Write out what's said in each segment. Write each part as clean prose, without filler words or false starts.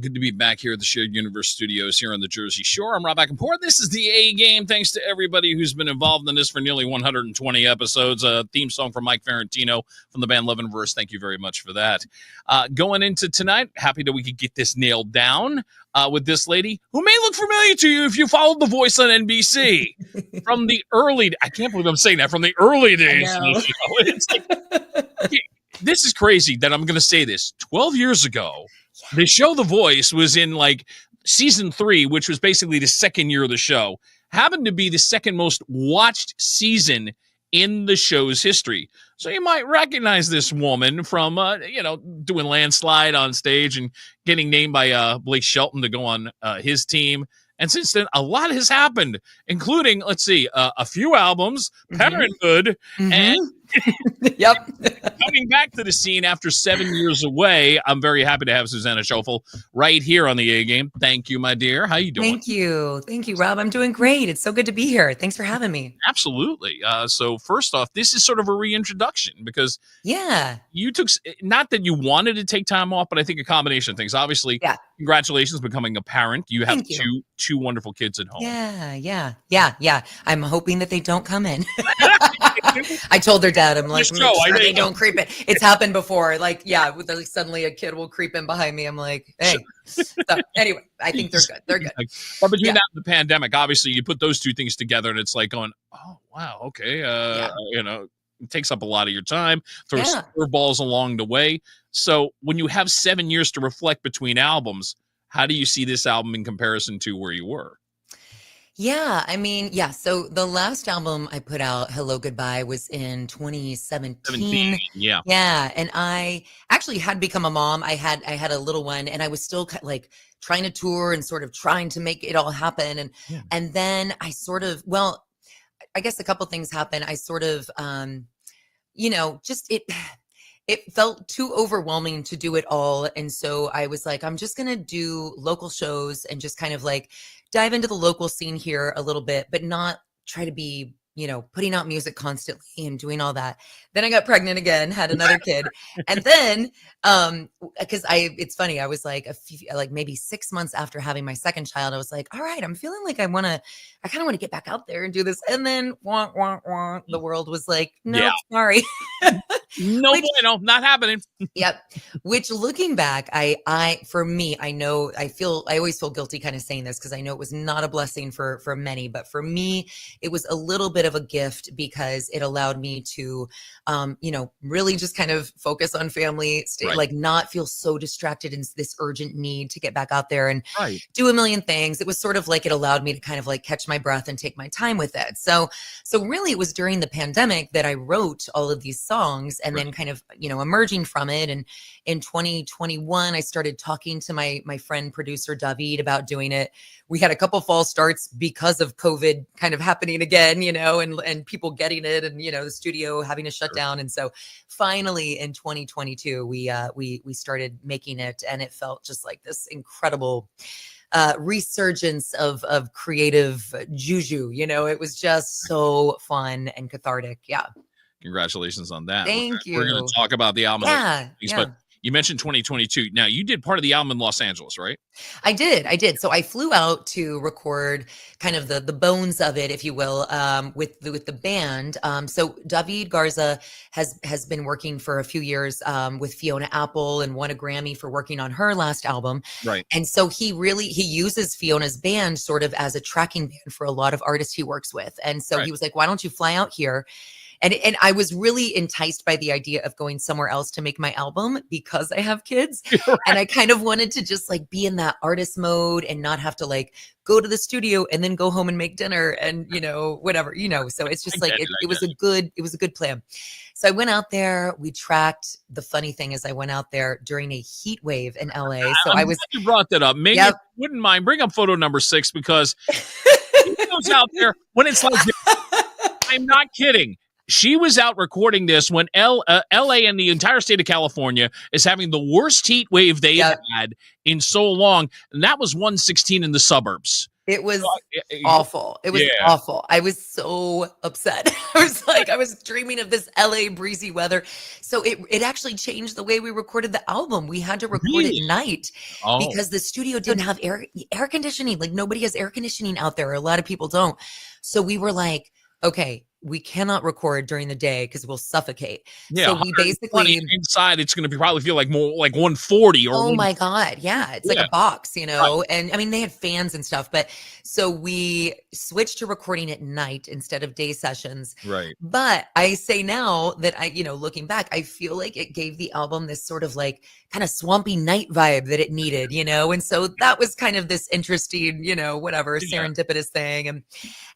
Good to be back here at the Shared Universe Studios here on the Jersey Shore. I'm Rob Ackenpour. This is the A Game. Thanks to everybody who's been involved in this for nearly 120 episodes. A theme song from Mike Ferrantino from the band Love and Verse. Thank you very much for that. Going into tonight, happy that we could get this nailed down with this lady who may look familiar to you if you followed The Voice on NBC from the early. I can't believe I'm saying that, from the early days of the show. It's like, this is crazy that I'm going to say this. 12 years ago, the show The Voice was in like season 3, which was basically the second year of the show, happened to be the second most watched season in the show's history. So you might recognize this woman from, doing Landslide on stage and getting named by Blake Shelton to go on his team. And since then, a lot has happened, including, a few albums, Parenthood, and coming back to the scene after 7 years away. I'm very happy to have Suzanna Choffel right here on the A Game. Thank you, my dear. How you doing? Thank you, Rob. I'm doing great. It's so good to be here. Thanks for having me. Absolutely. So first off, this is sort of a reintroduction because you took, not that you wanted to take time off, but I think a combination of things. Obviously, congratulations becoming a parent. You have two wonderful kids at home. Yeah. I'm hoping that they don't come in. I told their dad, I'm like, sure they don't creep in. It's happened before. Like, suddenly a kid will creep in behind me. I'm like, hey. So anyway, I think they're good. But between that and the pandemic, obviously you put those two things together and it's like going, oh, wow, okay. It takes up a lot of your time, throws curveballs along the way. So when you have 7 years to reflect between albums, how do you see this album in comparison to where you were? So the last album I put out, Hello Goodbye, was in 2017. Yeah. And I actually had become a mom. I had a little one and I was still like trying to tour and sort of trying to make it all happen. And then I sort of, I guess a couple things happened. I sort of, it felt too overwhelming to do it all. And so I was like, I'm just going to do local shows and just kind of like dive into the local scene here a little bit, but not try to be, putting out music constantly and doing all that. Then I got pregnant again, had another kid. And then, because it's funny, I was like maybe 6 months after having my second child, I was like, all right, I'm feeling like I kind of want to get back out there and do this. And then the world was like, no, sorry. No, not happening. Yep. Which looking back, for me, I know I always feel guilty kind of saying this because I know it was not a blessing for many, but for me, it was a little bit of a gift because it allowed me to, really just kind of focus on family, like not feel so distracted in this urgent need to get back out there and do a million things. It was sort of like it allowed me to kind of like catch my breath and take my time with it. So really it was during the pandemic that I wrote all of these songs and then kind of, emerging from it. And in 2021, I started talking to my friend producer David about doing it. We had a couple false starts because of COVID kind of happening again, and people getting it and, the studio having to shut down. And so finally in 2022, we started making it and it felt just like this incredible resurgence of creative juju. It was just so fun and cathartic. Yeah. Congratulations on that. Thank you. We're going to talk about the album. But you mentioned 2022. Now, you did part of the album in Los Angeles, right? I did. So I flew out to record kind of the bones of it, if you will, with the band. So David Garza has been working for a few years with Fiona Apple and won a Grammy for working on her last album. Right. And so he uses Fiona's band sort of as a tracking band for a lot of artists he works with. And so he was like, why don't you fly out here? And I was really enticed by the idea of going somewhere else to make my album because I have kids. Right. And I kind of wanted to just like be in that artist mode and not have to like go to the studio and then go home and make dinner and, whatever, so it's just like, it was a good plan. So I went out there, we tracked. The funny thing is I went out there during a heat wave in LA. So you brought that up. Maybe you wouldn't mind, bring up photo number 6 because he goes out there when it's like, I'm not kidding. She was out recording this when LA and the entire state of California is having the worst heat wave they've had in so long. And that was 116 in the suburbs. It was Yeah. awful. It was awful. I was so upset. I was like, I was dreaming of this LA breezy weather. So it actually changed the way we recorded the album. We had to record at Really? night Oh, because the studio didn't have air conditioning. Like nobody has air conditioning out there. A lot of people don't. So we were like, okay, we cannot record during the day because we'll suffocate. yeah, So we 120 basically inside. It's going to be probably feel like more like 140 or Oh one. my God. Yeah. It's like Yeah, a box, right. and I mean, they had fans and stuff, but so we switched to recording at night instead of day sessions. Right. But I say now that looking back, I feel like it gave the album this sort of like kind of swampy night vibe that it needed, and so that was kind of this interesting, whatever Yeah. serendipitous thing.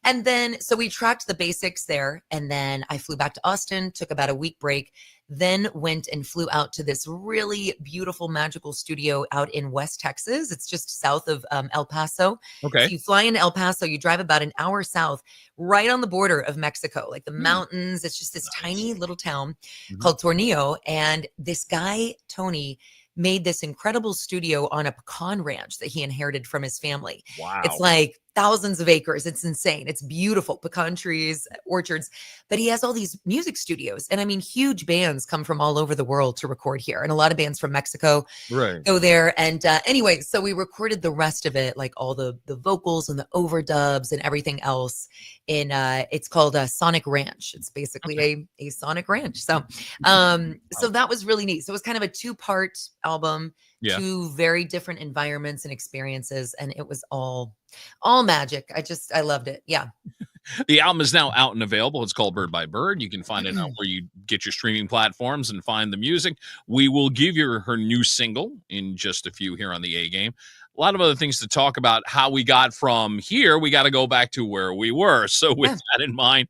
And then, so we tracked the basics there. And then I flew back to Austin, took about a week break, then went and flew out to this really beautiful, magical studio out in West Texas. It's just south of El Paso. So Okay. you fly into El Paso, you drive about an hour south, right on the border of Mexico, like the mountains. It's just this tiny little town called Tornillo. And this guy, Tony, made this incredible studio on a pecan ranch that he inherited from his family. Wow. It's like thousands of acres. It's insane. It's beautiful, pecan trees, orchards, but he has all these music studios. And I mean, huge bands come from all over the world to record here. And a lot of bands from Mexico Right. go there. And anyway, so we recorded the rest of it, like all the vocals and the overdubs and everything else in, it's called Sonic Ranch. It's basically a Sonic Ranch. So, so that was really neat. So it was kind of a 2-part album, Yeah. 2 very different environments and experiences. And it was all magic. I loved it. Yeah. The album is now out and available. It's called Bird by Bird. You can find it out where you get your streaming platforms and find the music. We will give you her new single in just a few here on the A Game. A lot of other things to talk about. How we got from here, we got to go back to where we were. So with that in mind,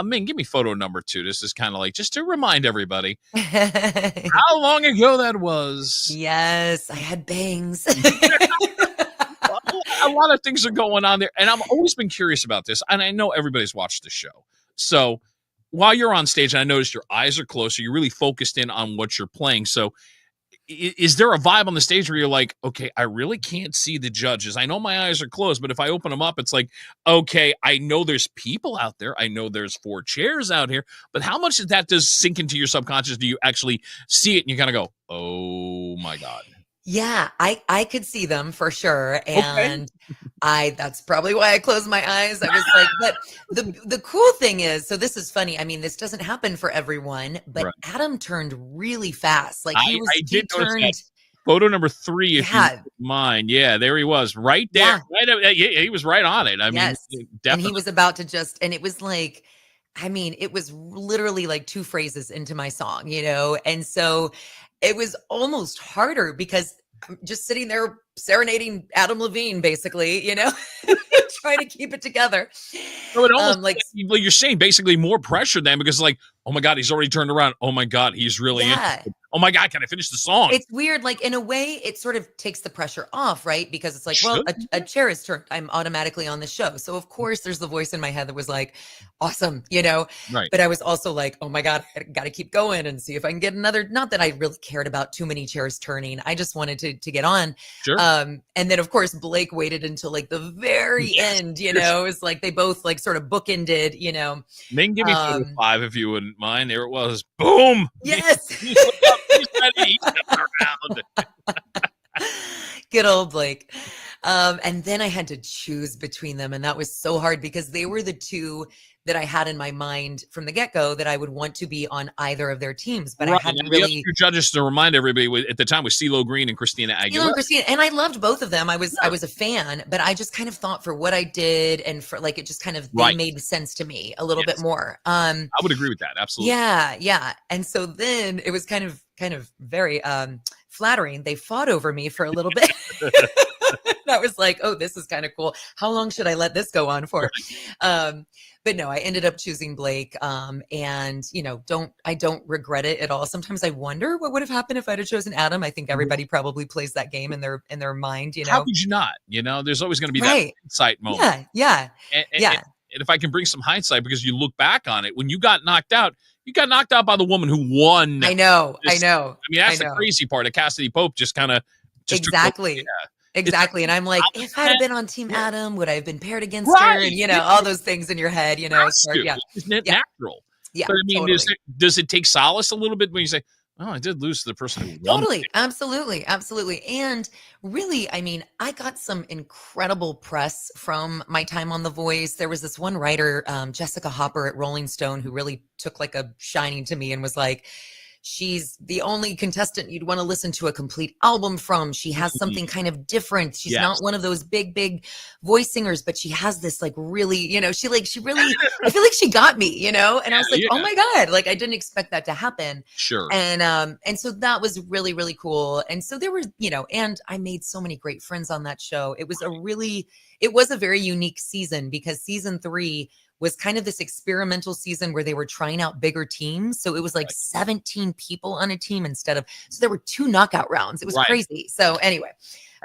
Ming, give me photo number 2. This is kind of like just to remind everybody how long ago that was. Yes, I had bangs. A lot of things are going on there, and I've always been curious about this, and I know everybody's watched the show. So while you're on stage, and I noticed your eyes are closed, so you're really focused in on what you're playing. So is there a vibe on the stage where you're like, okay, I really can't see the judges? I know my eyes are closed, but if I open them up, it's like, okay, I know there's people out there. I know there's 4 chairs out here, but how much of that does sink into your subconscious? Do you actually see it and you kind of go, oh my God? Yeah, I could see them for sure. And that's probably why I closed my eyes. I was like, but the cool thing is, so this is funny. I mean, this doesn't happen for everyone, but Adam turned really fast. Like I did notice that. Photo number 3, if you mind. Yeah, there he was, right there. Yeah. Right, he was right on it. I mean, definitely. And he was about to and it was like, I mean, it was literally like 2 phrases into my song, and so it was almost harder because I'm just sitting there serenading Adam Levine, basically, trying to keep it together. So it almost like you're saying, basically more pressure then, because like, oh my God, he's already turned around. Oh my God, he's really interested. Oh my God, can I finish the song? It's weird. Like in a way, it sort of takes the pressure off, right? Because it's like, well, a chair is turned. I'm automatically on the show. So of course there's the voice in my head that was like, awesome, Right. But I was also like, oh my God, I got to keep going and see if I can get another. Not that I really cared about too many chairs turning. I just wanted to get on. Sure. And then of course Blake waited until like the very end, It's like they both like sort of bookended, Ming, give me photo 5 if you wouldn't mind. There it was. Boom. Yes. He's ready. He's around. Good old Blake. And then I had to choose between them. And that was so hard because they were the 2 that I had in my mind from the get-go that I would want to be on either of their teams. But I hadn't really... The other 2 judges, to remind everybody, at the time was CeeLo Green and Christina Aguilera. And I loved both of them. I was a fan, but I just kind of thought for what I did and for like, it just kind of they made sense to me a little bit more. I would agree with that. Absolutely. Yeah. And so then it was kind of very flattering. They fought over me for a little bit. I was like, oh, this is kind of cool. How long should I let this go on for? But no, I ended up choosing Blake. And I don't regret it at all. Sometimes I wonder what would have happened if I'd have chosen Adam. I think everybody probably plays that game in their mind, How could you not? There's always going to be that hindsight moment. Yeah. And if I can bring some hindsight, because you look back on it, when you got knocked out by the woman who won. I know. I mean, that's the crazy part. Cassidy Pope just kind of exactly. Exactly. And I'm like, I was if I'd have been on Team yeah, Adam, would I have been paired against her? right. And, all those things in your head, Has so to. yeah. Isn't it Yeah. natural? Yeah. But I mean, Totally. does it take solace a little bit when you say, "Oh, I did lose to the person who won"? Totally. Absolutely. Absolutely. And really, I mean, I got some incredible press from my time on The Voice. There was this one writer, Jessica Hopper at Rolling Stone, who really took like a shining to me and was like, she's the only contestant you'd want to listen to a complete album from. She has something kind of different. She's Yes. not one of those big voice singers, but she has this like really, she really, I feel like she got me, and I was like, oh Yeah. my God, like I didn't expect that to happen. Sure. And so that was really, really cool. And so there were, and I made so many great friends on that show. It was a very unique season because season 3 was kind of this experimental season where they were trying out bigger teams. So it was like 17 people on a team so there were 2 knockout rounds. It was crazy. So anyway,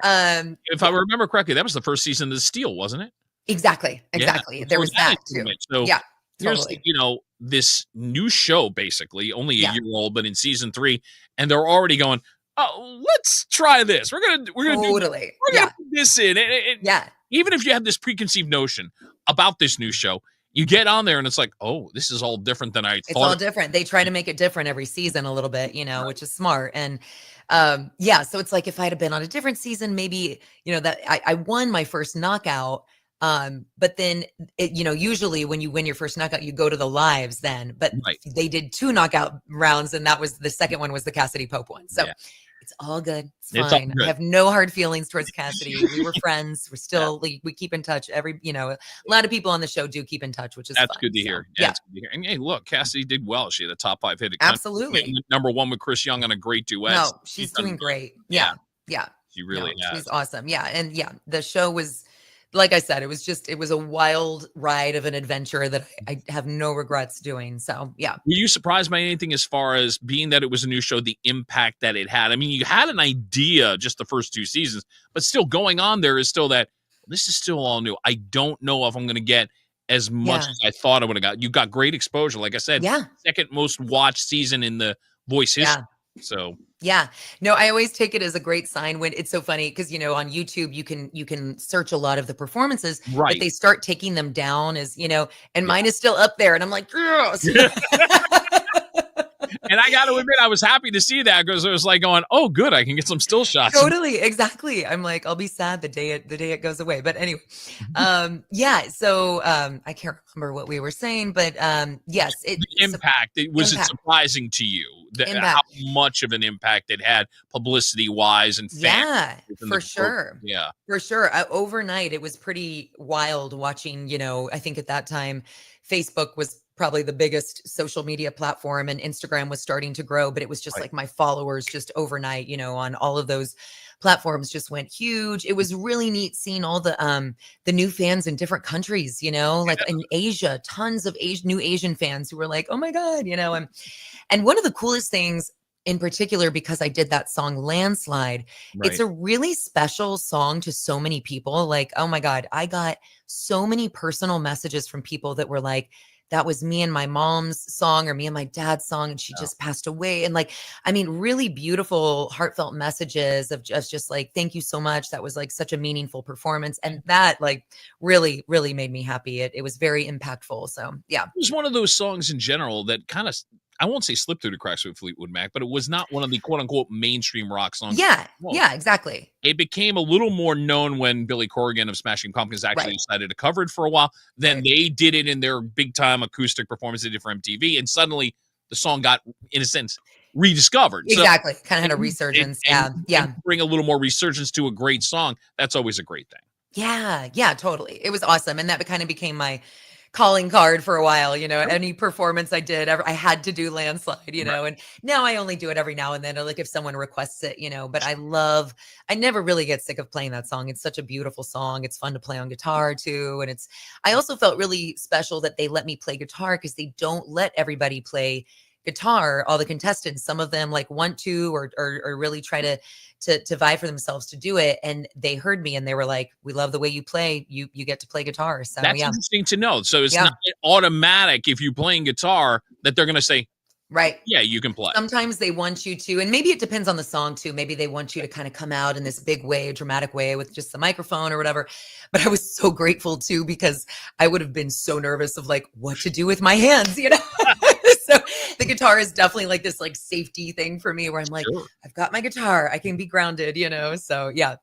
if I remember correctly, that was the first season of The Steal, wasn't it? Exactly. Yeah. There was that too. So Yeah, here's totally. this new show, basically only a Yeah. year old, but in season 3, and they're already going, "Oh, let's try this. We're gonna Totally. put this in." Yeah. Even if you have this preconceived notion about this new show, you get on there and it's like, oh, this is all different than I It's thought. all different. They try to make it different every season a little bit, which is smart. And so it's like if I'd have been on a different season, maybe, that I won my first knockout. But then usually when you win your first knockout, you go to the lives then, but they did 2 knockout rounds. And that was the second one was the Cassidy Pope one. So it's all good. It's fine. All good. I have no hard feelings towards Cassidy. We were friends. We're still, we keep in touch a lot of people on the show do keep in touch, which is That's fun. good to hear. Yeah. That's good to hear. And hey, look, Cassidy did well. She had a top 5 hit. Absolutely. Number 1 with Chris Young on a great duet. No, she's doing great. Yeah. She really has. She's awesome. Yeah. And the show was, like I said, it was a wild ride of an adventure that I have no regrets doing. So, yeah. Were you surprised by anything as far as being that it was a new show, the impact that it had? I mean, you had an idea just the first 2 seasons, but still going on there is still that this is still all new. I don't know if I'm going to get as much as I thought I would have got. You got great exposure. Like I said, second most watched season in the Voice history. So no, I always take it as a great sign when it's so funny because on YouTube you can search a lot of the performances, but they start taking them down as and mine is still up there, and I'm like, yes. And I got to admit, I was happy to see that because it was like going, oh, good, I can get some still shots. Totally, exactly. I'm like, I'll be sad the day it goes away. But anyway, So I can't remember what we were saying, but yes, the impact. Was it surprising to you how much of an impact it had, publicity wise and fans? For sure. Yeah, for sure. Overnight, it was pretty wild watching. I think at that time, Facebook was probably the biggest social media platform and Instagram was starting to grow, but it was just like my followers just overnight, on all of those platforms just went huge. It was really neat seeing all the new fans in different countries, like in Asia, tons of new Asian fans who were like, oh my God, and one of the coolest things in particular, because I did that song Landslide, it's a really special song to so many people. Like, oh my God, I got so many personal messages from people that were like, that was me and my mom's song or me and my dad's song, and she just passed away. And like, I mean, really beautiful, heartfelt messages of just like, thank you so much. That was like such a meaningful performance. And that like really, really made me happy. It was very impactful. So yeah. It was one of those songs in general that kind of, I won't say slipped through the cracks with Fleetwood Mac, but it was not one of the quote unquote mainstream rock songs. Yeah. Yeah, exactly. It became a little more known when Billy Corgan of Smashing Pumpkins actually decided to cover it for a while. Then they did it in their big time acoustic performance they did for MTV. And suddenly the song got, in a sense, rediscovered. Exactly. So, kind of had a resurgence. And bring a little more resurgence to a great song. That's always a great thing. Yeah. Yeah, totally. It was awesome. And that kind of became my calling card for a while, any performance I did, I had to do Landslide, and now I only do it every now and then, or like if someone requests it, but I never really get sick of playing that song. It's such a beautiful song. It's fun to play on guitar too. And I also felt really special that they let me play guitar because they don't let everybody play guitar, all the contestants. Some of them like want to or really try to vie for themselves to do it, and they heard me and they were like, we love the way you play, you get to play guitar. So that's interesting to know. So it's not automatic if you're playing guitar that they're going to say, Right. yeah, you can play. Sometimes they want you to, and maybe it depends on the song too. Maybe they want you to kind of come out in this big way, dramatic way with just the microphone or whatever. But I was so grateful too, because I would have been so nervous of like what to do with my hands, you know? So the guitar is definitely like this like safety thing for me where I'm like, Sure. I've got my guitar, I can be grounded, you know? So yeah,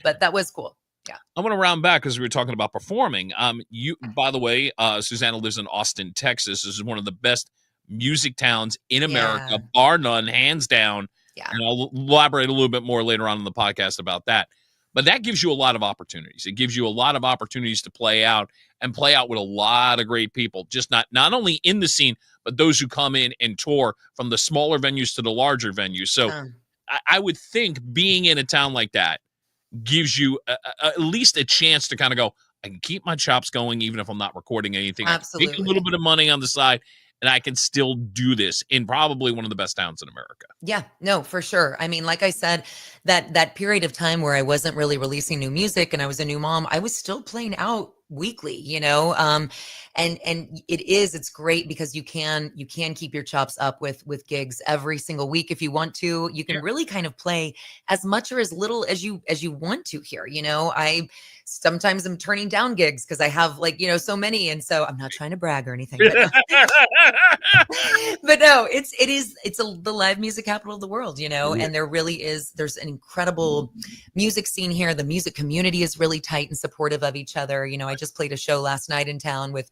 but that was cool. Yeah. I want to round back because we were talking about performing. You, by the way, Susanna lives in Austin, Texas. This is one of the best music towns in America, Yeah. bar none, hands down. Yeah. And I'll elaborate a little bit more later on in the podcast about that. But that gives you a lot of opportunities. It gives you a lot of opportunities to play out with a lot of great people, just not only in the scene, but those who come in and tour from the smaller venues to the larger venues. So I would think being in a town like that gives you at least a chance to kind of go, I can keep my chops going even if I'm not recording anything. Absolutely. I can make a little bit of money on the side, and I can still do this in probably one of the best towns in America. Yeah, no, for sure. I mean, like I said, that period of time where I wasn't really releasing new music and I was a new mom, I was still playing out weekly, you know. And it's great because you can keep your chops up with gigs every single week if you want to. You can really kind of play as much or as little as you want to here, you know. I sometimes am turning down gigs because I have like, you know, so many, and so I'm not trying to brag or anything, but no, it's the live music capital of the world, you know. And there's an incredible music scene here. The music community is really tight and supportive of each other. You know, I just played a show last night in town with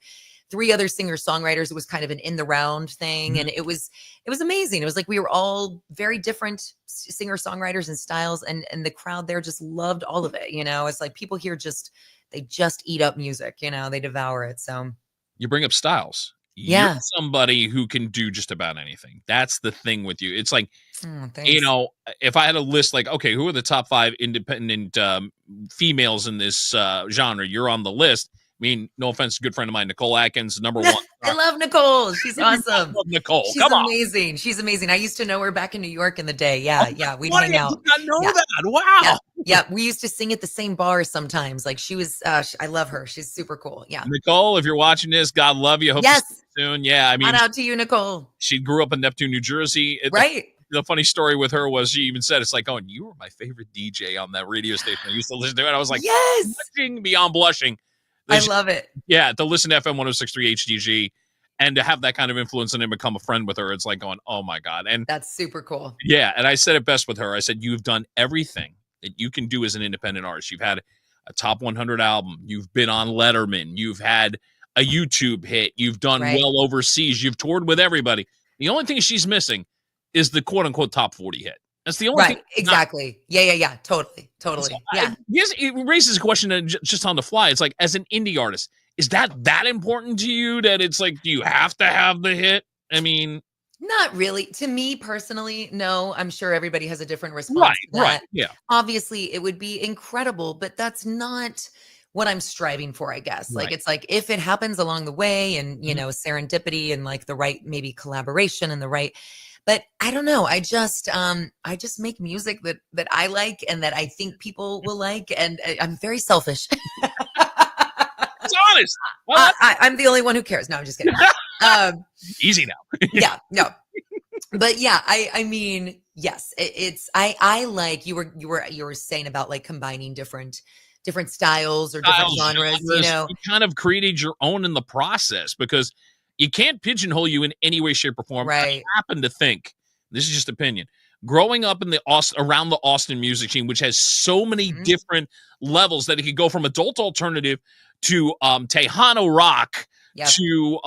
3 other singer-songwriters. It was kind of an in the round thing. And it was amazing. It was like we were all very different singer-songwriters and styles, and the crowd there just loved all of it. You know, it's like people here they just eat up music, you know, they devour it. So you bring up styles. Yeah. You're somebody who can do just about anything. That's the thing with you. It's like, you know, if I had a list like, okay, who are the top 5 independent females in this genre? You're on the list. I mean, no offense, a good friend of mine, Nicole Atkins, number 1. I love Nicole. She's awesome. Love Nicole. She's amazing. She's amazing. I used to know her back in New York in the day. Yeah, we'd hang out. I did not know that. Wow. Yeah, we used to sing at the same bar sometimes. Like she was, I love her. She's super cool. Yeah. Nicole, if you're watching this, God love you. Hope to see you soon. Yeah, I mean, shout out to you, Nicole. She grew up in Neptune, New Jersey. Right. The funny story with her was she even said, it's like, oh, you were my favorite DJ on that radio station I used to listen to. And I was like, yes, blushing beyond blushing. I love it. Yeah, to listen to FM 106.3 HDG and to have that kind of influence and then become a friend with her, it's like going, oh my God. And that's super cool. Yeah, and I said it best with her. I said, you've done everything that you can do as an independent artist. You've had a top 100 album. You've been on Letterman. You've had a YouTube hit. You've done well overseas. You've toured with everybody. The only thing she's missing is the quote-unquote top 40 hit. That's the only thing. Exactly. Yeah. Totally. So yeah. It raises a question just on the fly. It's like, as an indie artist, is that important to you that it's like, do you have to have the hit? I mean, not really. To me personally, no. I'm sure everybody has a different response to that. Right. Yeah. Obviously, it would be incredible, but that's not what I'm striving for, I guess. Like, it's like if it happens along the way and, you know, serendipity and like the right, maybe collaboration and the right. But I don't know. I just make music that I like and that I think people will like. And I'm very selfish. It's honest. Well, I'm the only one who cares. No, I'm just kidding. Easy now. Yeah, no. But yeah, I mean, yes, I like you were saying about like combining different styles or different genres, you know. You kind of created your own in the process because you can't pigeonhole you in any way, shape, or form. Right. I happen to think, this is just opinion, growing up in around the Austin music scene, which has so many different levels that it could go from adult alternative to Tejano rock to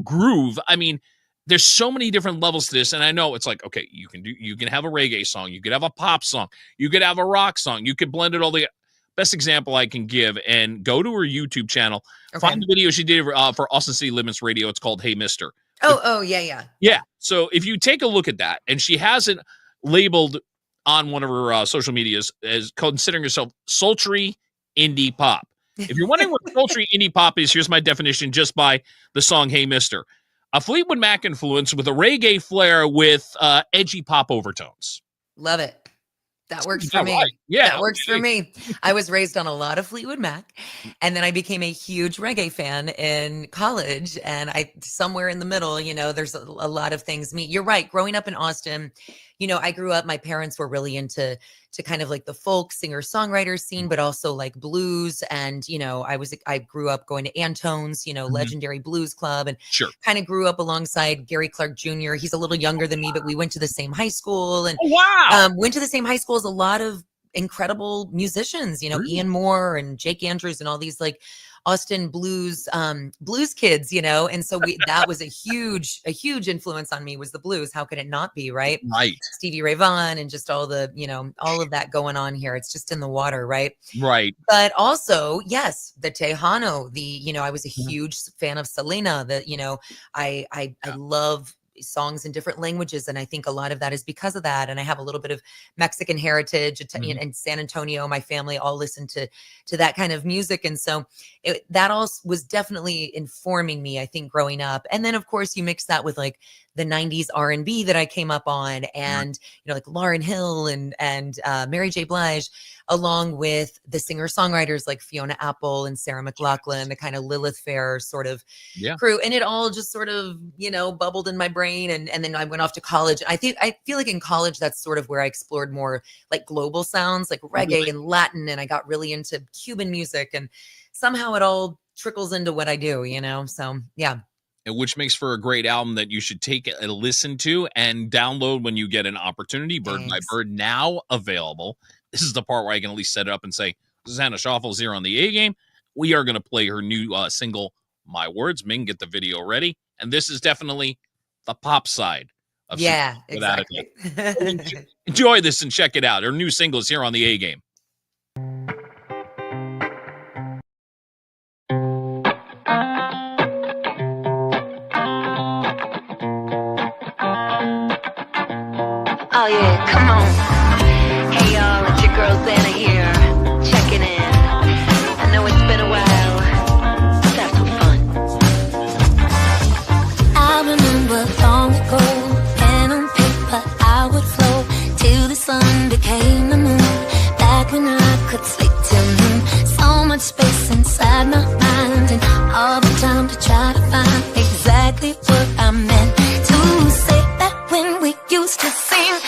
groove. I mean, there's so many different levels to this, and I know it's like, okay, you can have a reggae song, you could have a pop song, you could have a rock song, you could blend it all together. Best example I can give, and go to her YouTube channel, find the video she did for Austin City Limits Radio. It's called Hey Mister. Yeah. So if you take a look at that, and she has it labeled on one of her social medias as considering herself sultry indie pop. If you're wondering what sultry indie pop is, here's my definition just by the song Hey Mister. A Fleetwood Mac influence with a reggae flair with edgy pop overtones. Love it. That works for me. Right. Yeah. That works for me. I was raised on a lot of Fleetwood Mac, and then I became a huge reggae fan in college. And somewhere in the middle, there's a lot of things. You're right. Growing up in Austin, I grew up. My parents were really into kind of like the folk singer-songwriter scene, but also like blues. And I grew up going to Antone's, legendary blues club, and kind of grew up alongside Gary Clark Jr. He's a little younger than me, but we went to the same high school, and went to the same high school as a lot of incredible musicians, Ian Moore and Jake Andrews and all these like Austin blues kids, and so that was a huge influence on me, was the blues. How could it not be, right? Right. Stevie Ray Vaughan and just all the, all of that going on here. It's just in the water, right? Right. But also, yes, the Tejano, I was a huge fan of Selena. I love songs in different languages, and I think a lot of that is because of that. And I have a little bit of Mexican heritage, and San Antonio, my family all listened to that kind of music, and so that all was definitely informing me, I think, growing up. And then of course you mix that with like the 90s R&B that I came up on, and like Lauryn Hill and Mary J. Blige, along with the singer-songwriters like Fiona Apple and Sarah McLachlan, the kind of Lilith Fair sort of crew. And it all just sort of, bubbled in my brain. And then I went off to college. I feel like in college, that's sort of where I explored more like global sounds, like reggae and Latin. And I got really into Cuban music, and somehow it all trickles into what I do, So, yeah. And which makes for a great album that you should take a listen to and download when you get an opportunity. Bird by Bird, now available. This is the part where I can at least set it up and say, Suzanna Choffel's here on the A Game. We are going to play her new single, My Words. Ming, get the video ready. And this is definitely the pop side of exactly. Enjoy this and check it out. Her new single is here on the A Game. Oh yeah, come on. Hey y'all, it's your girl Xana here, checking in. I know it's been a while. Let's have some fun. I remember long ago, pen on paper I would flow till the sun became the moon. Back when I could sleep till noon. So much space inside my mind, and all the time to try to find exactly what I meant to say. That when we used to sing,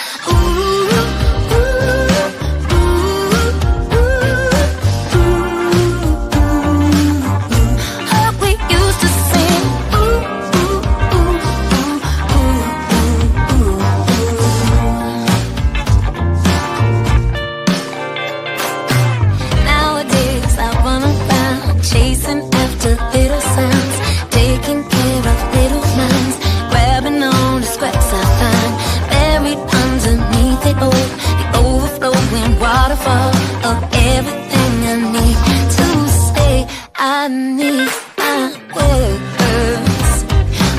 chasing after little sounds, taking care of little minds, grabbing on the scraps I find, buried underneath it all, the overflowing waterfall of everything I need to say. I need my words.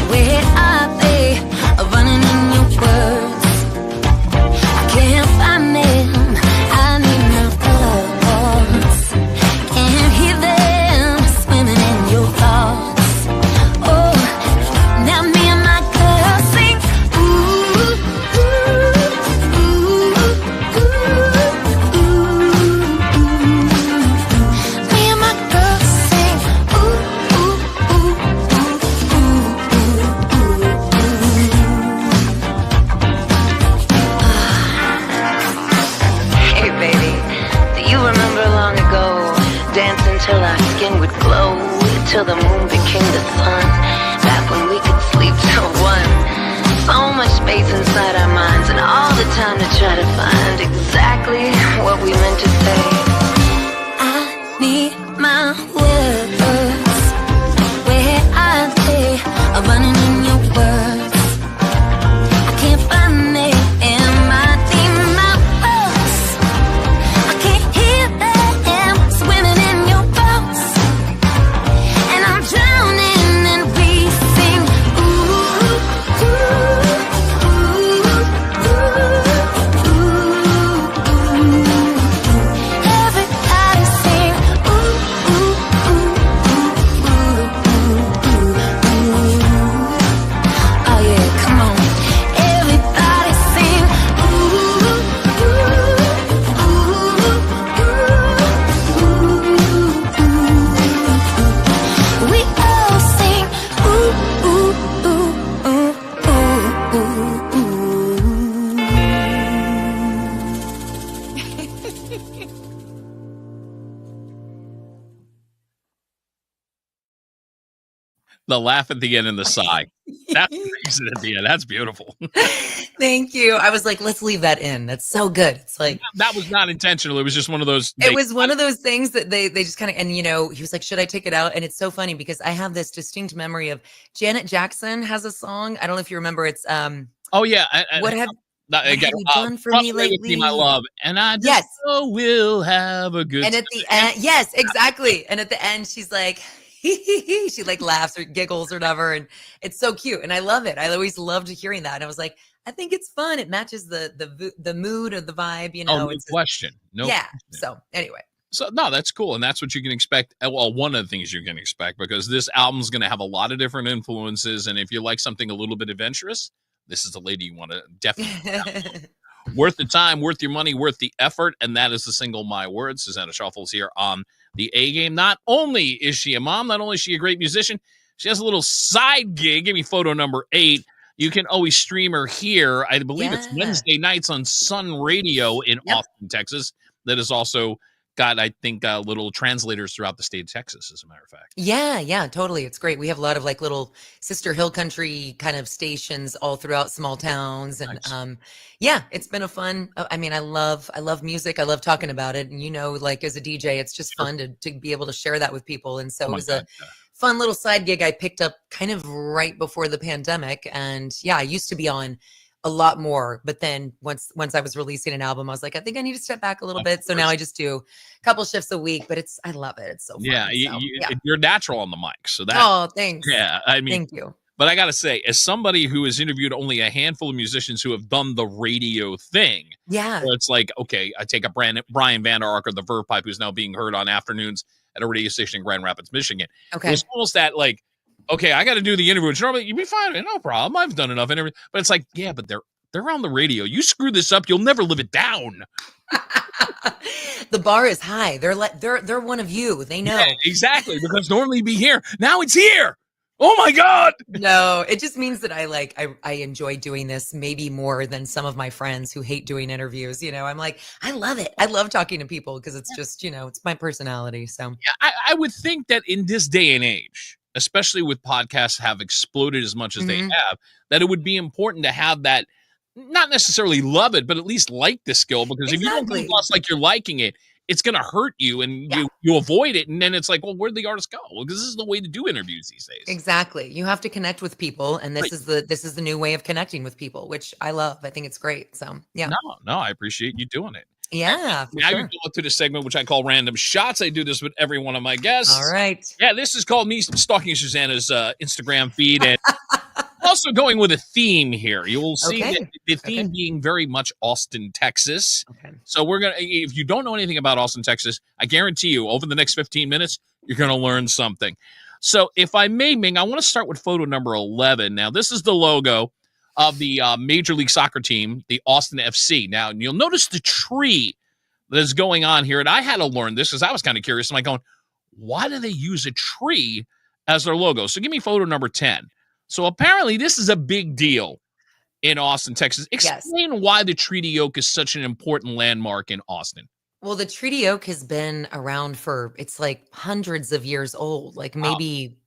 Where are they? Running in your words. I can't find them. I need my thoughts. Can't hear them swimming in your thoughts. Oh, now me and my girl sing. Ooh, ooh, ooh, ooh, ooh, ooh. Me and my girl sing. Ooh, ooh, ooh, ooh, ooh, ooh, ooh. Hey baby, do you remember long ago, dancing till our skin would glow, till the moon became the sun, back when we could sleep till one? So much space inside our minds, and all the time to try to find exactly what we meant to say. I need my words. Where are they? Running in your words. I can't find it in my thoughts. I can't hear them swimming in your thoughts. And I'm drowning and we sing. Ooh, ooh, ooh, ooh, ooh, ooh. The laugh at the end and the sigh. That's the reason at the end. That's beautiful. Thank you. I was like, let's leave that in. That's so good. It's like that was not intentional. It was just one of those. It was one of those things that they just kind of, and he was like, should I take it out? And it's so funny because I have this distinct memory of Janet Jackson has a song. I don't know if you remember. It's oh yeah. What have you done for me lately, my love? And I just will have a good. And at the end, yes, exactly. And at the end, she's like, she like laughs or giggles or whatever, and it's so cute. And I love it. I always loved hearing that. And I was like, I think it's fun. It matches the mood or the vibe. No question. Question. So anyway. So no, that's cool, and that's what you can expect. Well, one of the things you can expect, because this album's going to have a lot of different influences, and if you like something a little bit adventurous, this is the lady you want to definitely. Worth the time, worth your money, worth the effort, and that is the single My Words. Suzanna Choffel here on the A Game. Not only is she a mom, not only is she a great musician, she has a little side gig. Give me photo number 8. You can always stream her here. I believe it's Wednesday nights on Sun Radio in Austin, Texas. That is also got, I think, little translators throughout the state of Texas, as a matter of fact. Yeah, totally. It's great. We have a lot of like little sister hill country kind of stations all throughout small towns. And nice. It's been a fun, I mean, I love music. I love talking about it. And like as a DJ, it's just fun to be able to share that with people. And so it was a fun little side gig I picked up kind of right before the pandemic. And I used to be on a lot more, but then once I was releasing an album, I was like, I think I need to step back a little bit. So now I just do a couple shifts a week, but I love it. It's so fun. You're natural on the mic. So that. Oh, thanks. Yeah, I mean, thank you. But I got to say, as somebody who has interviewed only a handful of musicians who have done the radio thing, where it's like, okay, I take a Brian Vander Ark or the Verve Pipe, who's now being heard on afternoons at a radio station in Grand Rapids, Michigan. Okay. It's almost that like, okay, I got to do the interview. Normally, you'd be fine. No problem. I've done enough interviews. But it's like, yeah, but they're on the radio. You screw this up, you'll never live it down. The bar is high. They're one of you. They know. Yeah, exactly. Because normally it'd be here. Now it's here. Oh my God. No, it just means that I enjoy doing this maybe more than some of my friends who hate doing interviews. I'm like, I love it. I love talking to people because it's just, it's my personality. So I would think that in this day and age, especially with podcasts have exploded as much as they have, that it would be important to have that, not necessarily love it, but at least like the skill, because if you don't come across like you're liking it, it's going to hurt you and you avoid it. And then it's like, well, where'd the artist go? Well, this is the way to do interviews these days. Exactly. You have to connect with people. And this is the new way of connecting with people, which I love. I think it's great. So yeah. No, I appreciate you doing it. Yeah. Now you go to the segment, which I call Random Shots. I do this with every one of my guests. All right. Yeah, this is called me stalking Susanna's Instagram feed. And also going with a theme here. You will see the theme being very much Austin, Texas. Okay. So if you don't know anything about Austin, Texas, I guarantee you over the next 15 minutes, you're going to learn something. So if I may, Ming, I want to start with photo number 11. Now, this is the logo of the Major League Soccer team, the Austin FC. Now, you'll notice the tree that is going on here. And I had to learn this because I was kind of curious. I'm like going, why do they use a tree as their logo? So give me photo number 10. So apparently this is a big deal in Austin, Texas. Explain why the Treaty Oak is such an important landmark in Austin. Well, the Treaty Oak has been around it's like hundreds of years old. Like maybe,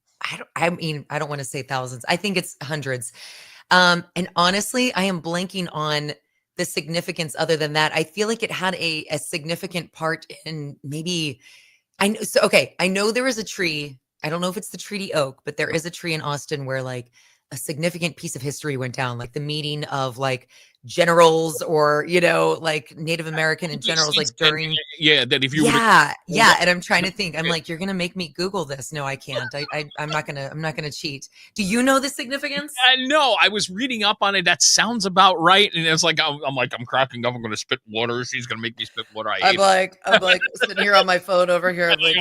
I don't want to say thousands. I think it's hundreds. And honestly, I am blanking on the significance other than that. I feel like it had a significant part in maybe, I know there is a tree. I don't know if it's the Treaty Oak, but there is a tree in Austin where like a significant piece of history went down, like the meeting of like generals or, like Native American and generals, like during. That if you. Yeah. And I'm trying to think, I'm like, you're going to make me Google this. No, I can't. I'm not going to cheat. Do you know the significance? No, I was reading up on it. That sounds about right. And it's like, I'm cracking up. I'm going to spit water. She's going to make me spit water. I'm like sitting here on my phone over here. I'm like,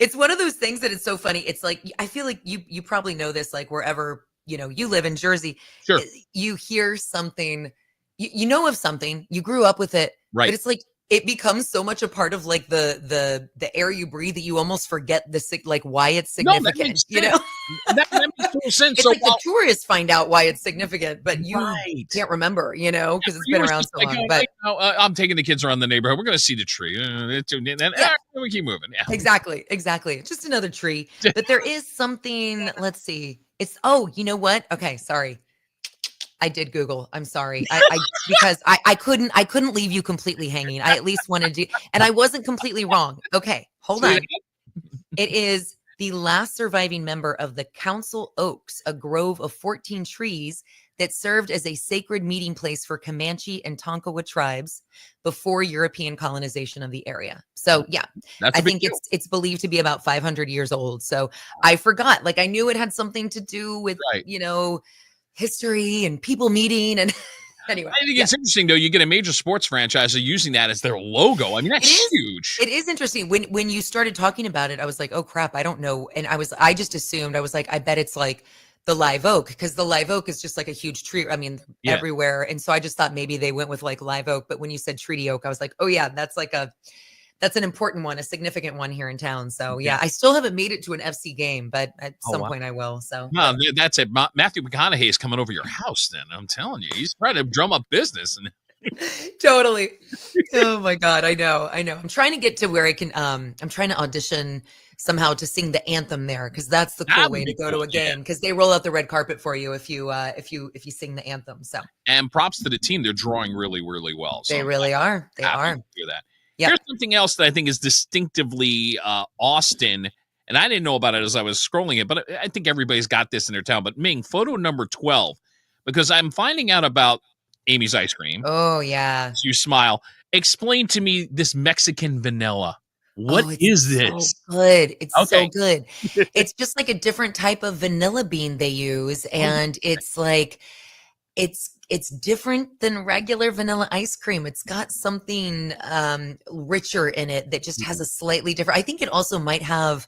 it's one of those things that it's so funny. It's like, I feel like you probably know this, like wherever, you live in Jersey, sure. You hear something, you know of something, you grew up with it, right? But it's like, it becomes so much a part of like the air you breathe that you almost forget like why it's No, that significant. makes You sense. know, That makes total sense. it's So like the tourists find out why it's significant, but you right. can't remember, you know, because it's You been were around just so like, long. oh, But wait, no, I'm taking the kids around the neighborhood. We're going to see the tree. yeah, We keep moving. Yeah. exactly. It's just another tree. But there is something, let's see. You know what? Okay, sorry. I did Google. I'm sorry. Because I couldn't leave you completely hanging. I at least wanted to, and I wasn't completely wrong. Okay, hold See on. It is the last surviving member of the Council Oaks, a grove of 14 trees that served as a sacred meeting place for Comanche and Tonkawa tribes before European colonization of the area. So yeah, That's I a big think deal. it's believed to be about 500 years old. So I forgot. Like I knew it had something to do with, Right. history and people meeting and anyway. I think Yeah. it's interesting, though. You get a major sports franchise using that as their logo. I mean, that's huge. It is interesting. When you started talking about it, I was like, oh crap, I don't know. And I just assumed, I was like, I bet it's like the live oak, because the live oak is just like a huge tree. I mean, Yeah. everywhere. And so I just thought maybe they went with like live oak. But when you said treaty oak, I was like, oh yeah, that's an important one, a significant one here in town. So yeah, I still haven't made it to an FC game, but at some point I will. So No, that's it. Matthew McConaughey is coming over your house. Then I'm telling you, he's trying to drum up business. And totally. Oh my God. I know. I'm trying to get to where I can, I'm trying to audition somehow to sing the anthem there. Cause that's the cool way to go to a game. Cause they roll out the red carpet for you if you sing the anthem. So, and props to the team. They're drawing really, really well. So they really are. They are. hear that. Yep. Here's something else that I think is distinctively Austin. And I didn't know about it as I was scrolling it, but I think everybody's got this in their town. But Ming, photo number 12, because I'm finding out about Amy's ice cream. Oh yeah. You smile. Explain to me this Mexican vanilla. What is this? So good. It's Okay. so good. It's just like a different type of vanilla bean they use. And it's like, it's different than regular vanilla ice cream. It's got something richer in it that just has a slightly different. I think it also might have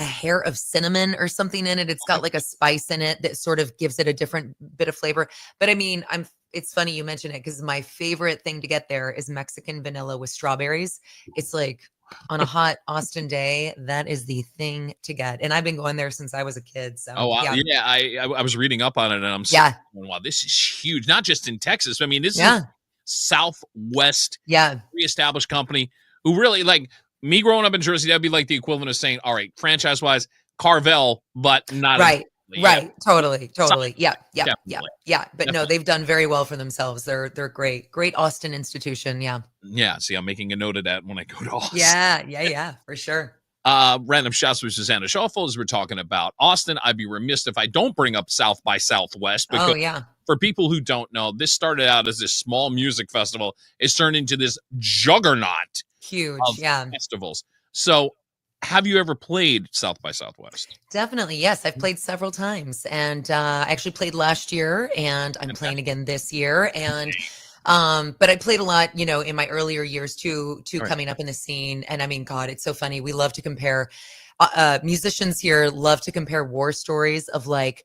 a hair of cinnamon or something in it. It's got like a spice in it that sort of gives it a different bit of flavor. But I mean, it's funny you mention it because my favorite thing to get there is Mexican vanilla with strawberries. It's like on a hot Austin day, that is the thing to get. And I've been going there since I was a kid. So yeah. I was reading up on it, and I'm saying, wow, this is huge. Not just in Texas. I mean, this is Southwest, re-established company who really, like me growing up in Jersey, that'd be like the equivalent of saying, all right, franchise wise, Carvel, but not right. Yeah. Totally. Yeah. But Definitely. No, they've done very well for themselves. They're great Austin institution. Yeah. Yeah. See, I'm making a note of that when I go to Austin. Yeah, for sure. Random shots with Suzanna Choffel as we're talking about Austin. I'd be remiss if I don't bring up South by Southwest, because for people who don't know, this started out as this small music festival. It's turned into this juggernaut. Huge, festivals. So have you ever played South by Southwest? Definitely, yes. I've played several times, and I actually played last year, and I'm playing again this year. And but I played a lot, in my earlier years too, coming up in the scene. And I mean, God, it's so funny. We love to compare. Musicians here love to compare war stories of like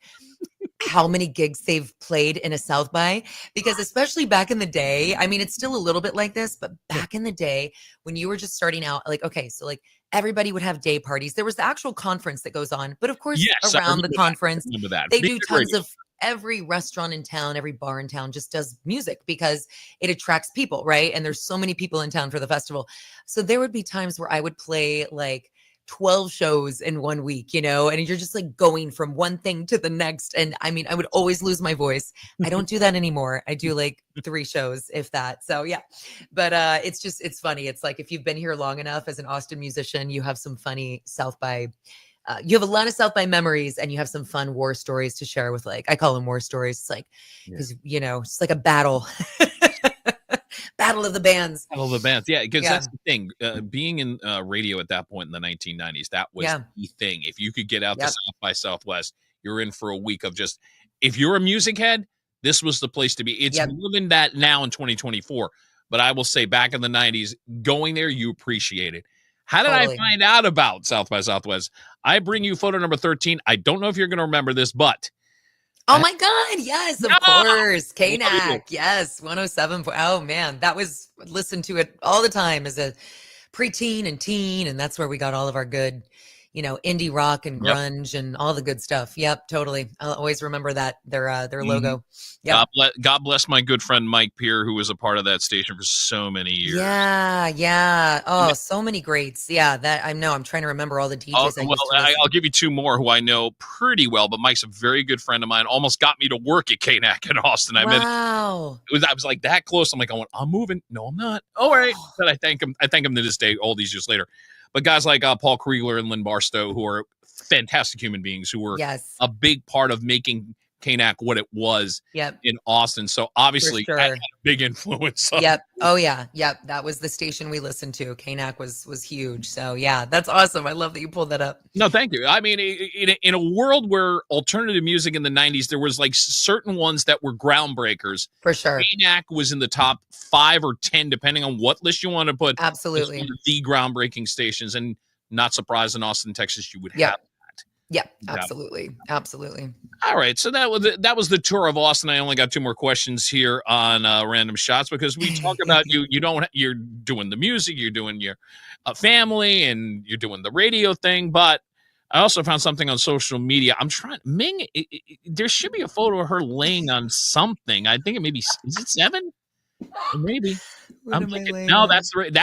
how many gigs they've played in a South by, because especially back in the day, I mean, it's still a little bit like this, but back in the day when you were just starting out, like, okay, so like everybody would have day parties. There was the actual conference that goes on, but of course, around the conference, they do tons of, every restaurant in town, every bar in town just does music because it attracts people, right? And there's so many people in town for the festival. So there would be times where I would play like 12 shows in 1 week, and you're just like going from one thing to the next. And I mean, I would always lose my voice. I don't do that anymore. I do like 3 shows, if that. So yeah, but it's funny. It's like, if you've been here long enough as an Austin musician, you have some funny South by, you have a lot of South by memories, and you have some fun war stories to share with, like, I call them war stories. It's like, because, it's like a battle. Battle of the bands. Battle of the bands. Yeah, because that's the thing. Being in radio at that point in the 1990s, that was the thing. If you could get out to South by Southwest, you're in for a week of just, if you're a music head, this was the place to be. It's more than that now in 2024. But I will say, back in the 90s, going there, you appreciate it. How did I find out about South by Southwest? I bring you photo number 13. I don't know if you're going to remember this, but Oh my God. Yes, of Yeah. course. Love you. KNAC. Yes. 107. Oh man. That was listened to it all the time as a preteen and teen. And that's where we got all of our good, indie rock and Yep. grunge and all the good stuff. Yep. Totally. I'll always remember that. Their Mhm. logo. Yep. God bless my good friend Mike Peer, who was a part of that station for so many years. Yeah. Yeah. Oh, so many greats. Yeah. That I know. I'm trying to remember all the DJs I used to listen. I'll give you two more who I know pretty well, but Mike's a very good friend of mine. Almost got me to work at KNAC in Austin. I Wow. was like that close. I'm like, I'm moving. No, I'm not. All right. But I thank him to this day, all these years later. But guys like Paul Kriegler and Lynn Barstow, who are fantastic human beings, who were Yes. a big part of making KNAC what it was Yep. in Austin. So obviously For that sure. had a big influence. On Yep. Oh yeah. Yep. That was the station we listened to. KNAC was huge. So yeah, that's awesome. I love that you pulled that up. No, thank you. I mean, in a world where alternative music in the 90s, there was like certain ones that were groundbreakers. For sure. KNAC was in the top 5 or 10, depending on what list you want to put. Absolutely. It's one of the groundbreaking stations, and not surprised in Austin, Texas, you would Yep. have that. Yeah, Yeah. absolutely. Absolutely. All right, so that was the tour of Austin. I only got 2 more questions here on Random Shots, because we talk about you're doing the music, you're doing your family, and you're doing the radio thing. But I also found something on social media. I'm trying Ming. There should be a photo of her laying on something. I think it maybe is it 7? Maybe. What I'm am I thinking, laying no, on? that's a radio.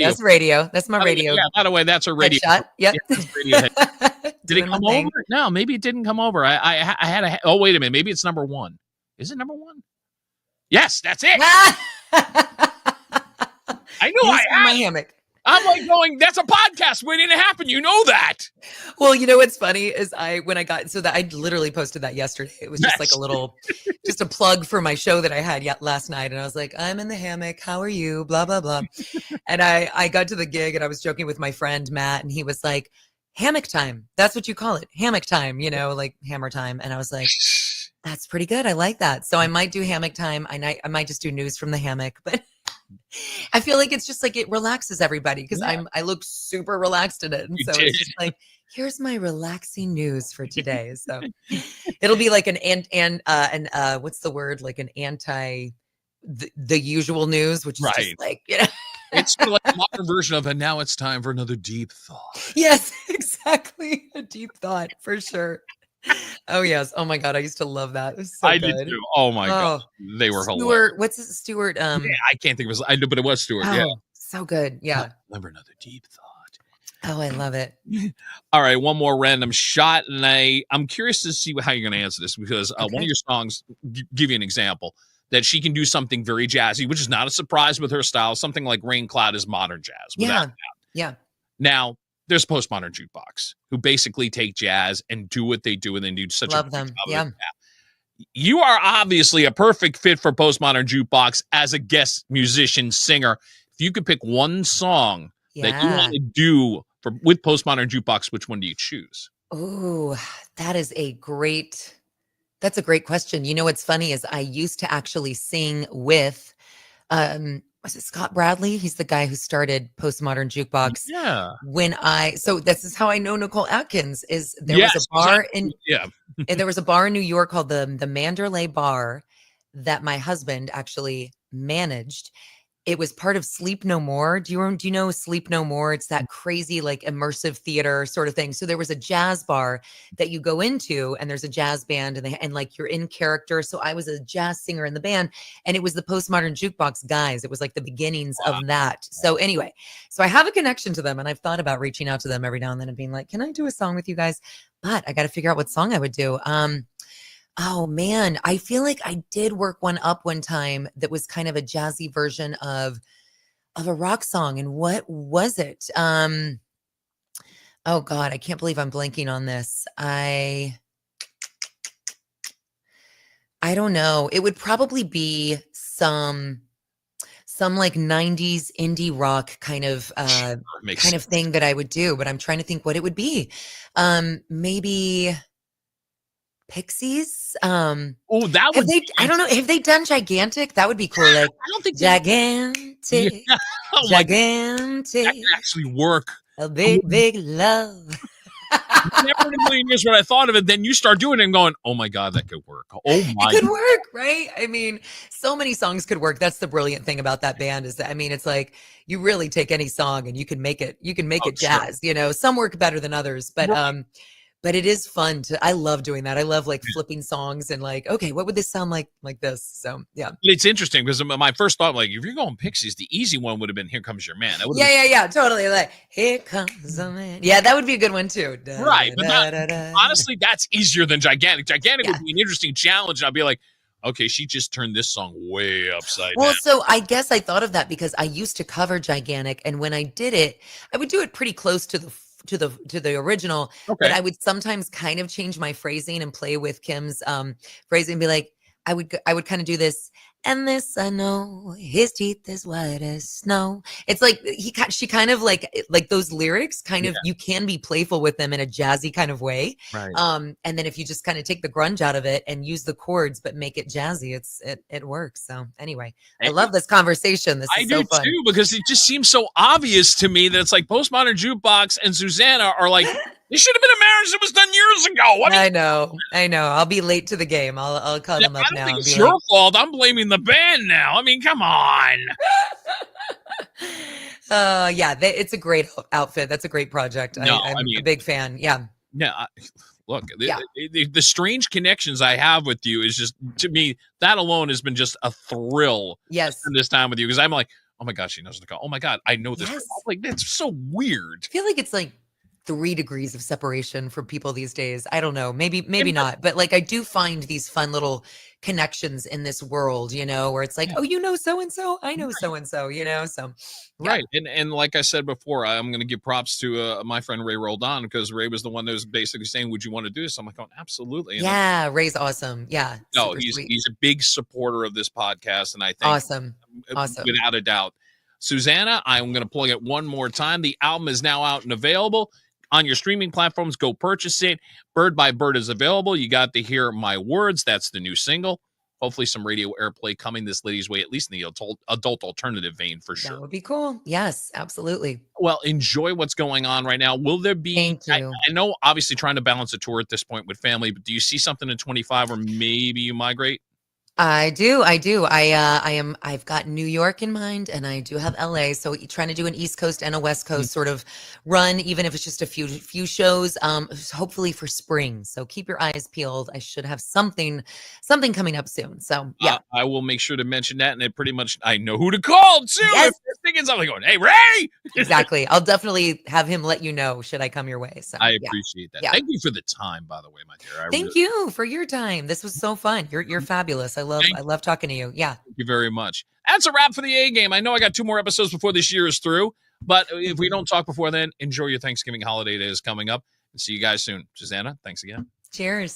That's radio. That's my radio. Yeah, by the way, that's a radio. Headshot. Yep. Yeah, that's radio head. Did it Doing my come thing. over? No, maybe it didn't come over. I had a. Oh, wait a minute. Maybe it's number 1. Is it number 1? Yes, that's it. I knew Here's I had my it. hammock. I'm like going, that's a podcast waiting to happen. You know that. Well, you know what's funny is I literally posted that yesterday. It was just like a little, just a plug for my show that I had last night. And I was like, I'm in the hammock. How are you? Blah, blah, blah. And I got to the gig and I was joking with my friend, Matt, and he was like, hammock time. That's what you call it. Hammock time, like hammer time. And I was like, that's pretty good. I like that. So I might do hammock time. I might just do news from the hammock, but I feel like it's just like it relaxes everybody because I look super relaxed in it. And so it's just like, here's my relaxing news for today. So it'll be like what's the word? Like an anti the usual news, which is just like, it's sort of like a modern version of, and now it's time for another deep thought. Yes, exactly. A deep thought for sure. Oh yes. Oh my God. I used to love that. It was so I good. did too. Oh my God. They were hilarious. Stuart, what's his Stuart? Yeah, I can't think of his. I know, but it was Stuart. Oh, yeah. So good. Yeah. Remember another deep thought. Oh, I love it. All right, one more random shot, and I'm curious to see how you're going to answer this, because one of your songs, give you an example, that she can do something very jazzy, which is not a surprise with her style. Something like Rain Cloud is modern jazz. Yeah. Now, there's Postmodern Jukebox, who basically take jazz and do what they do, and then do such Love a them. good job of Yeah. it. You are obviously a perfect fit for Postmodern Jukebox as a guest musician, singer. If you could pick one song that you want to do with Postmodern Jukebox, which one do you choose? Oh, that's a great question. You know, what's funny is I used to actually sing with, was it Scott Bradley? He's the guy who started Postmodern Jukebox. Yeah. So this is how I know Nicole Atkins is there was a bar in and there was a bar in New York called the Mandalay Bar that my husband actually managed. It was part of Sleep No More. Do you know Sleep No More? It's that crazy like immersive theater sort of thing. So there was a jazz bar that you go into, and there's a jazz band, and like you're in character. So I was a jazz singer in the band, and it was the Postmodern Jukebox guys. It was like the beginnings of that. So anyway, so I have a connection to them, and I've thought about reaching out to them every now and then and being like, "Can I do a song with you guys?" But I got to figure out what song I would do. Oh man, I feel like I did work one up one time that was kind of a jazzy version of a rock song. And what was it? Oh God, I can't believe I'm blanking on this. I don't know. It would probably be some like 90s indie rock kind of thing that I would do, but I'm trying to think what it would be. Maybe Pixies. That would. I don't know. Have they done Gigantic? That would be cool. Like I don't think Gigantic. Yeah. Oh Gigantic. that could actually work. A big love. Never in a million years would I thought of it. Then you start doing it and going, oh my God, that could work. Oh my. It could work, right? I mean, so many songs could work. That's the brilliant thing about that band is that, I mean, it's like you really take any song and you can make it jazz, you know, some work better than others, but it is fun I love doing that. I love like flipping songs and like, okay, what would this sound like this? So yeah. It's interesting because my first thought, like, if you're going Pixies, the easy one would have been Here Comes Your Man. Yeah, totally. Like, Here Comes a Man. Yeah, that would be a good one too. Right. But honestly, that's easier than Gigantic. Gigantic would be an interesting challenge. And I'd be like, okay, she just turned this song way upside down. Well, so I guess I thought of that because I used to cover Gigantic, and when I did it, I would do it pretty close to the original, but I would sometimes kind of change my phrasing and play with Kim's phrasing and be like, I would kind of do this. And this I know, his teeth as white as snow. It's like she kind of like those lyrics kind of, you can be playful with them in a jazzy kind of way. Right. And then if you just kind of take the grunge out of it and use the chords, but make it jazzy, it works. So anyway, I love this conversation. This is so fun. I do too, because it just seems so obvious to me that it's like Postmodern Jukebox and Suzanna are like, this should have been a marriage that was done years ago. I know. I'll be late to the game. I'll call them up now. I don't think it's your fault. I'm blaming the band now. I mean, come on. It's a great outfit. That's a great project. I'm a big fan. Yeah. Yeah. Look, the strange connections I have with you is just, to me, that alone has been just a thrill. Yes. To this time with you, because I'm like, oh my God, she knows the call. Oh my God, I know this. Yes. Like, that's so weird. I feel like it's like 3 degrees of separation from people these days. I don't know. Maybe not. But like I do find these fun little connections in this world, you know, where it's like, oh, you know so-and-so, I know so-and-so, you know. So right. And like I said before, I'm going to give props to my friend Ray Roldan, because Ray was the one that was basically saying, would you want to do this? I'm like, oh, absolutely. And Ray's awesome. Yeah. No, he's a big supporter of this podcast. And I think awesome. Without a doubt. Susanna, I'm going to plug it one more time. The album is now out and available on your streaming platforms. Go purchase it. Bird by Bird is available. You got to hear My Words. That's the new single. Hopefully some radio airplay coming this lady's way, at least in the adult alternative vein, for sure. That would be cool. Yes, absolutely. Well, enjoy what's going on right now. Will there be, Thank you. I know obviously trying to balance a tour at this point with family, but do you see something in 25 where maybe you migrate? I do. I've got New York in mind, and I do have LA. So trying to do an East Coast and a West Coast sort of run, even if it's just a few shows, hopefully for spring. So keep your eyes peeled. I should have something coming up soon. So yeah, I will make sure to mention that. And it pretty much, I know who to call too. Yes. If they're thinking something going, hey, Ray. Exactly. I'll definitely have him let you know, should I come your way. So I appreciate that. Yeah. Thank you for the time, by the way, my dear. Thank you for your time. This was so fun. You're fabulous. I love talking to you. Yeah. Thank you very much. That's a wrap for the A Game. I know I got 2 more episodes before this year is through, but if we don't talk before then, enjoy your Thanksgiving holiday that is coming up, and see you guys soon. Susanna, thanks again. Cheers.